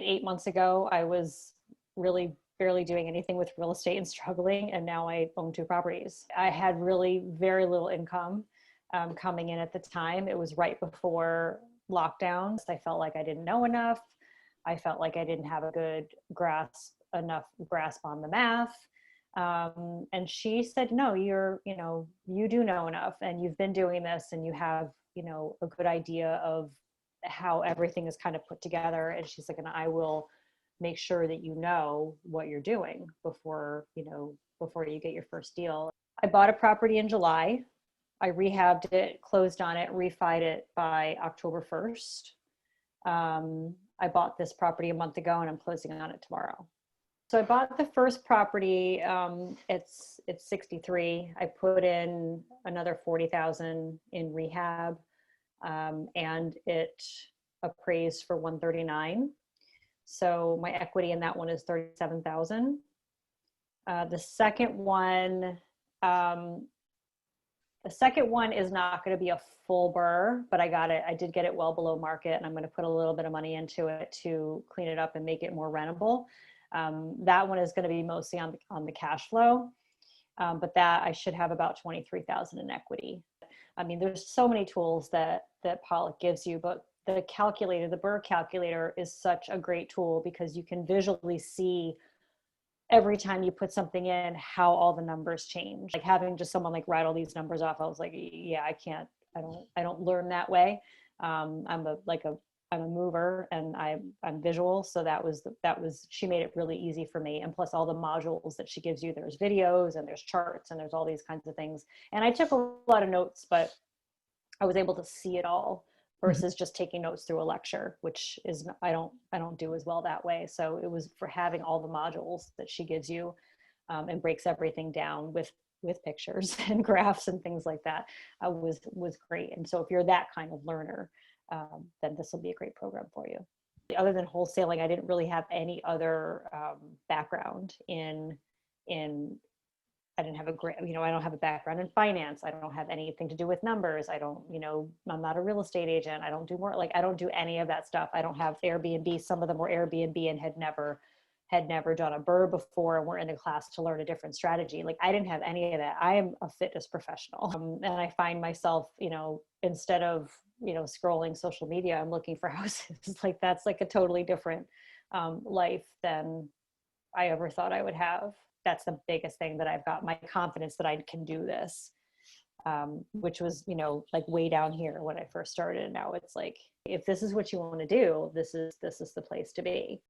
8 months ago, I was really barely doing anything with real estate and struggling, and now I own 2 properties. I had really very little income coming in at the time. It was right before lockdowns. I felt like I didn't know enough. I felt like I didn't have a good grasp on the math. And she said, no, you do know enough, and you've been doing this, and you have, a good idea of how everything is kind of put together. And she's like, and I will make sure that you know what you're doing before you get your first deal. I bought a property in July. I rehabbed it, closed on it, refied it by October 1st. I bought this property a month ago, and I'm closing on it tomorrow. So I bought the first property. It's 63. I put in another 40,000 in rehab, and it appraised for 139. So my equity in that one is 37,000. The second one is not going to be a full burr, but I did get it well below market, and I'm going to put a little bit of money into it to clean it up and make it more rentable. That one is going to be mostly on the cash flow, but that I should have about 23,000 in equity. I mean, there's so many tools that Pollock gives you, but the burr calculator is such a great tool because you can visually see every time you put something in how all the numbers change. Like having just someone like write all these numbers off, I was like, yeah, I don't learn that way. I'm a mover, and I'm visual. So she made it really easy for me. And plus all the modules that she gives you, there's videos and there's charts and there's all these kinds of things. And I took a lot of notes, but I was able to see it all versus just taking notes through a lecture, which is, I don't do as well that way. So it was for having all the modules that she gives you, and breaks everything down with pictures and graphs and things like that, was great. And so if you're that kind of learner, then this will be a great program for you. Other than wholesaling, I didn't really have any other background in I didn't have I don't have a background in finance. I don't have anything to do with numbers. I'm not a real estate agent. I don't do any of that stuff. I don't have Airbnb. Some of them were Airbnb and had never done a burr before and were in a class to learn a different strategy. Like I didn't have any of that. I am a fitness professional. And I find myself, instead of, scrolling social media, I'm looking for houses. Like that's like a totally different life than I ever thought I would have. That's the biggest thing that I've got, my confidence that I can do this, which was, like way down here when I first started. And now it's like, if this is what you want to do, this is the place to be.